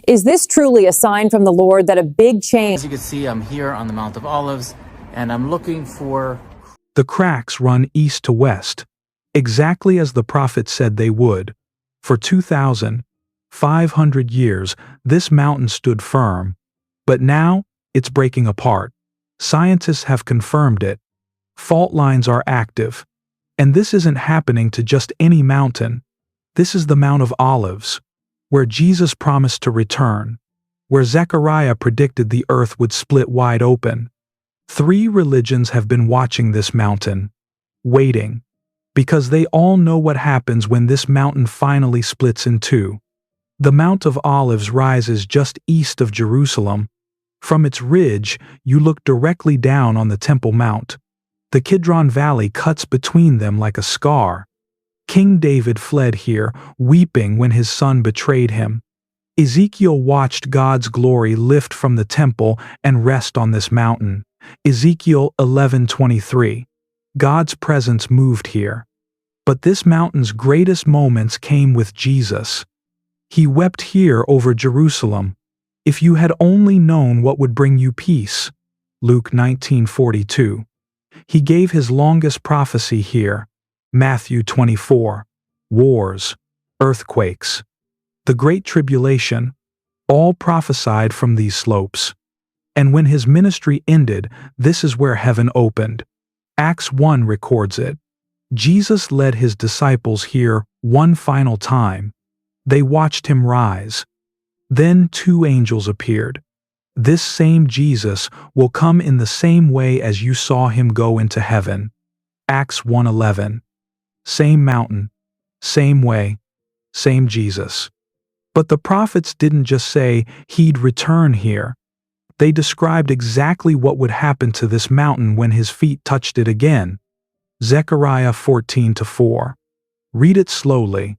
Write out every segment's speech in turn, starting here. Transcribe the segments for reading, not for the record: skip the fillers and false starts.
Is this truly a sign from the Lord that a big change? As you can see, I'm here on the Mount of Olives, and I'm looking for... The cracks run east to west, exactly as the prophet said they would. For 2,500 years, this mountain stood firm. But now, it's breaking apart. Scientists have confirmed it. Fault lines are active. And this isn't happening to just any mountain. This is the Mount of Olives, where Jesus promised to return, where Zechariah predicted the earth would split wide open. 3 religions have been watching this mountain, waiting, because they all know what happens when this mountain finally splits in two. The Mount of Olives rises just east of Jerusalem. From its ridge, you look directly down on the Temple Mount. The Kidron Valley cuts between them like a scar. King David fled here, weeping when his son betrayed him. Ezekiel watched God's glory lift from the temple and rest on this mountain. Ezekiel.23. God's presence moved here. But this mountain's greatest moments came with Jesus. He wept here over Jerusalem. If you had only known what would bring you peace. Luke 19:42. He gave his longest prophecy here. Matthew 24. Wars, earthquakes, the Great Tribulation, all prophesied from these slopes. And when his ministry ended, this is where heaven opened. Acts 1 records it. Jesus led his disciples here one final time. They watched him rise. Then 2 angels appeared. This same Jesus will come in the same way as you saw him go into heaven. Acts 1:11. Same mountain, same way, same Jesus. But the prophets didn't just say he'd return here. They described exactly what would happen to this mountain when his feet touched it again. Zechariah 14:4. Read it slowly.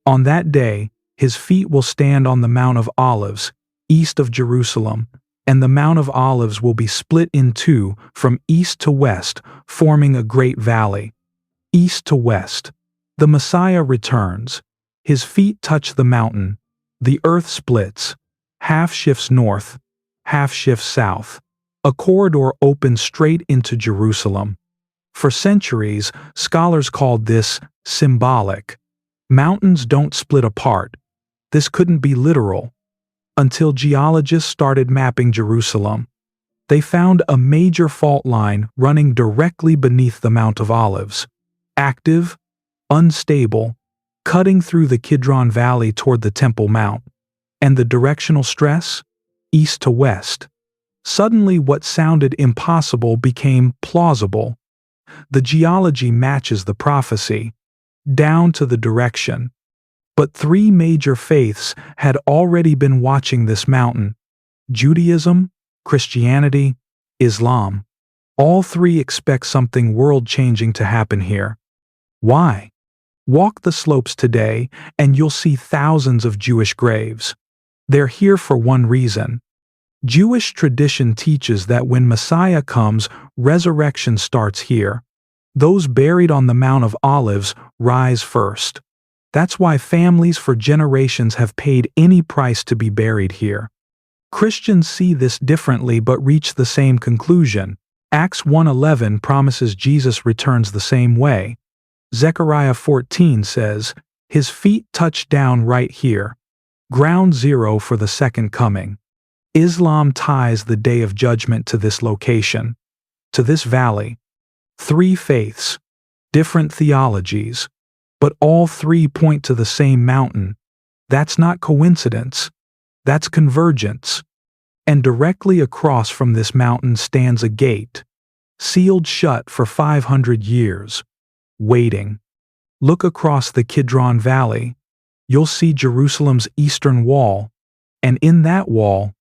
On that day, his feet will stand on the Mount of Olives, east of Jerusalem, and the Mount of Olives will be split in two from east to west, forming a great valley. East to west. The Messiah returns. His feet touch the mountain. The earth splits. Half shifts north, half shifts south. A corridor opens straight into Jerusalem. For centuries, scholars called this symbolic. Mountains don't split apart. This couldn't be literal. Until geologists started mapping Jerusalem. They found a major fault line running directly beneath the Mount of Olives. Active, unstable, cutting through the Kidron Valley toward the Temple Mount. And the directional stress? East to west. Suddenly what sounded impossible became plausible. The geology matches the prophecy, down to the direction. But 3 major faiths had already been watching this mountain: Judaism, Christianity, Islam. All 3 expect something world-changing to happen here. Why? Walk the slopes today and you'll see thousands of Jewish graves. They're here for one reason. Jewish tradition teaches that when Messiah comes, resurrection starts here. Those buried on the Mount of Olives rise first. That's why families for generations have paid any price to be buried here. Christians see this differently but reach the same conclusion. Acts 1:11 promises Jesus returns the same way. Zechariah 14 says, his feet touch down right here. Ground zero for the second coming. Islam ties the day of judgment to this location, to this valley. 3 faiths, different theologies, but all 3 point to the same mountain. That's not coincidence. That's convergence. And directly across from this mountain stands a gate, sealed shut for 500 years, waiting. Look across the Kidron Valley. You'll see Jerusalem's eastern wall, and in that wall,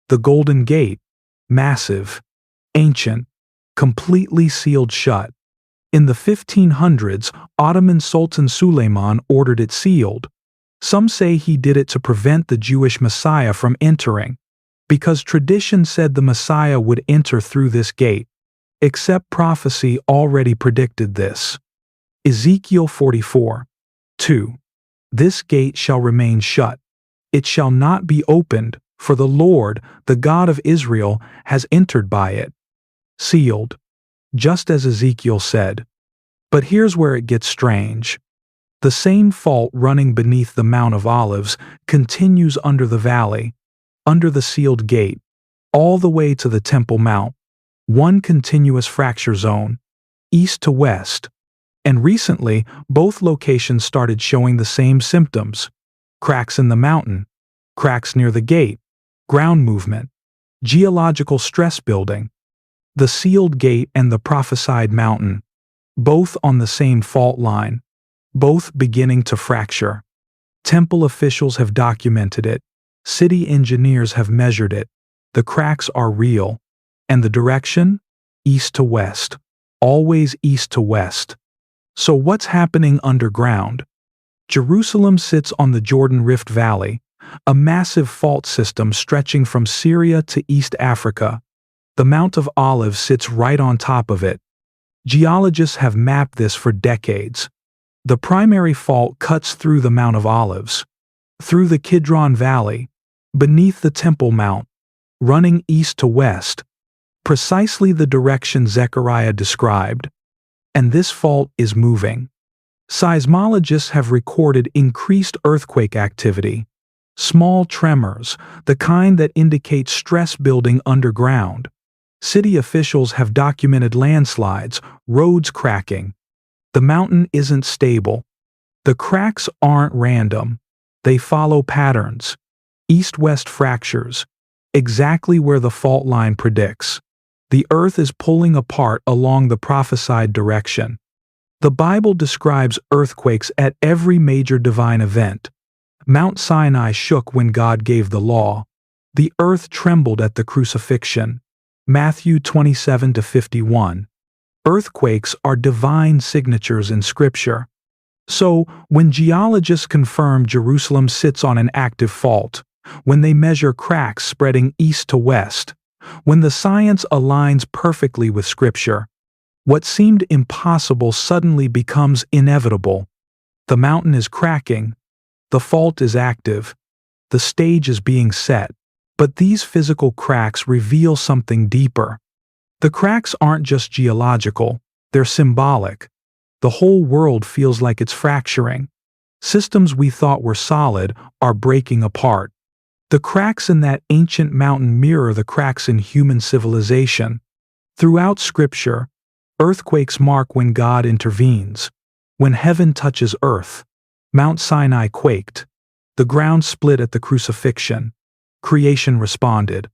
the Golden Gate, massive, ancient, completely sealed shut. In the 1500s, Ottoman Sultan Suleiman ordered it sealed. Some say he did it to prevent the Jewish Messiah from entering, because tradition said the Messiah would enter through this gate, except prophecy already predicted this. Ezekiel 44:2. This gate shall remain shut. it shall not be opened, for the Lord, the God of Israel, has entered by it. Sealed, just as Ezekiel said. But here's where it gets strange. The same fault running beneath the Mount of Olives continues under the valley, under the sealed gate, all the way to the Temple Mount, one continuous fracture zone, east to west. And recently, both locations started showing the same symptoms: cracks in the mountain, cracks near the gate, ground movement, geological stress building. The sealed gate and the prophesied mountain, both on the same fault line, both beginning to fracture. Temple officials have documented it. City engineers have measured it. The cracks are real. And the direction? East to west. Always east to west. So what's happening underground? Jerusalem sits on the Jordan Rift Valley, a massive fault system stretching from Syria to East Africa. The Mount of Olives sits right on top of it. Geologists have mapped this for decades. The primary fault cuts through the Mount of Olives, through the Kidron Valley, beneath the Temple Mount, running east to west, precisely the direction Zechariah described. And this fault is moving. Seismologists have recorded increased earthquake activity, small tremors, the kind that indicate stress building underground. City officials have documented landslides, roads cracking. The mountain isn't stable. The cracks aren't random. They follow patterns. East-west fractures, exactly where the fault line predicts. The earth is pulling apart along the prophesied direction. The Bible describes earthquakes at every major divine event. Mount Sinai shook when God gave the law. The earth trembled at the crucifixion. Matthew 27-51. Earthquakes are divine signatures in Scripture. So, when geologists confirm Jerusalem sits on an active fault, when they measure cracks spreading east to west, when the science aligns perfectly with Scripture, what seemed impossible suddenly becomes inevitable. The mountain is cracking. The fault is active. The stage is being set. But these physical cracks reveal something deeper. The cracks aren't just geological, they're symbolic. The whole world feels like it's fracturing. Systems we thought were solid are breaking apart. The cracks in that ancient mountain mirror the cracks in human civilization. Throughout Scripture, earthquakes mark when God intervenes. When heaven touches earth, Mount Sinai quaked. The ground split at the crucifixion. Creation responded.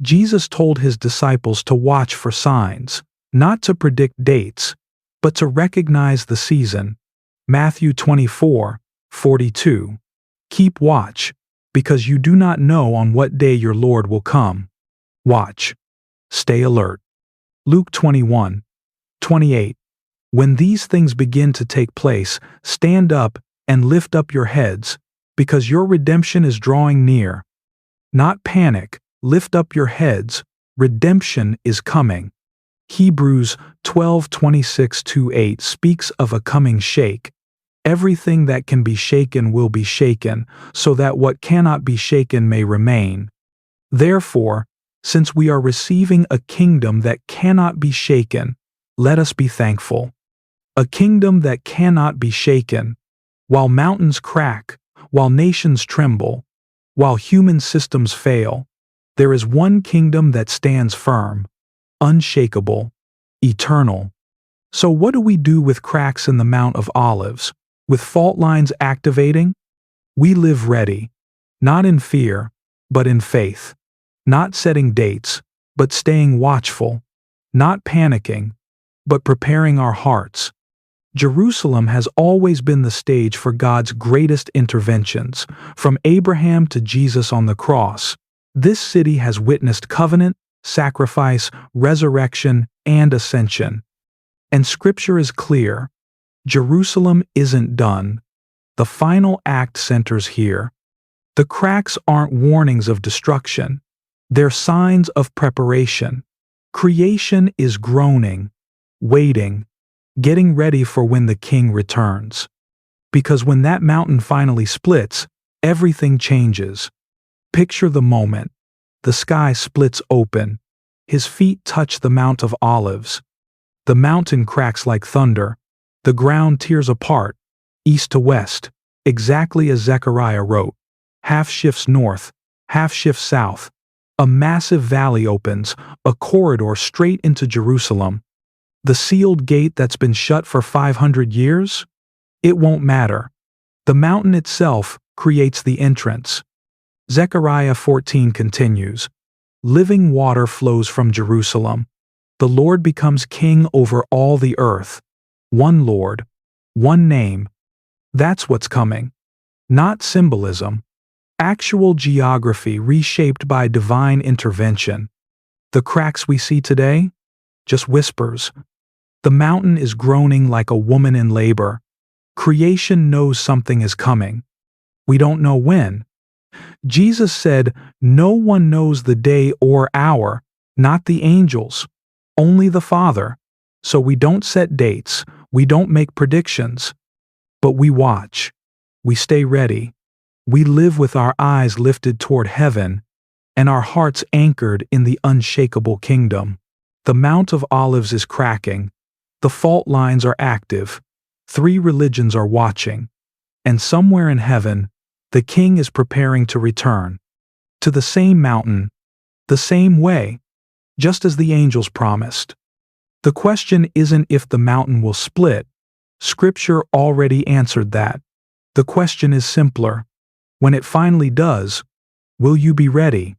Jesus told his disciples to watch for signs, not to predict dates, but to recognize the season. Matthew 24:42. Keep watch, because you do not know on what day your Lord will come. Watch. Stay alert. Luke 21:28. When these things begin to take place, stand up and lift up your heads, because your redemption is drawing near. Not panic, lift up your heads, redemption is coming. Hebrews 12:26-8 speaks of a coming shake. Everything that can be shaken will be shaken, so that what cannot be shaken may remain. Therefore, since we are receiving a kingdom that cannot be shaken, let us be thankful. A kingdom that cannot be shaken. While mountains crack, while nations tremble, while human systems fail, there is one kingdom that stands firm, unshakable, eternal. So what do we do with cracks in the Mount of Olives, with fault lines activating? We live ready, not in fear, but in faith, not setting dates, but staying watchful, not panicking, but preparing our hearts. Jerusalem has always been the stage for God's greatest interventions, from Abraham to Jesus on the cross. This city has witnessed covenant, sacrifice, resurrection, and ascension. And Scripture is clear. Jerusalem isn't done. The final act centers here. The cracks aren't warnings of destruction. They're signs of preparation. Creation is groaning, waiting, getting ready for when the King returns. Because when that mountain finally splits, everything changes. Picture the moment. The sky splits open. His feet touch the Mount of Olives. The mountain cracks like thunder. The ground tears apart, east to west, exactly as Zechariah wrote. Half shifts north, half shifts south. A massive valley opens, a corridor straight into Jerusalem. The sealed gate that's been shut for 500 years? It won't matter. The mountain itself creates the entrance. Zechariah 14 continues. Living water flows from Jerusalem. The Lord becomes king over all the earth. One Lord, one name. That's what's coming. Not symbolism. Actual geography reshaped by divine intervention. The cracks we see today? Just whispers. The mountain is groaning like a woman in labor. Creation knows something is coming. We don't know when. Jesus said, "No one knows the day or hour, not the angels, only the Father." So we don't set dates, we don't make predictions, but we watch. We stay ready. We live with our eyes lifted toward heaven and our hearts anchored in the unshakable kingdom. The Mount of Olives is cracking. The fault lines are active. 3 religions are watching. And somewhere in heaven, the King is preparing to return. To the same mountain, the same way, just as the angels promised. The question isn't if the mountain will split. Scripture already answered that. The question is simpler. When it finally does, will you be ready?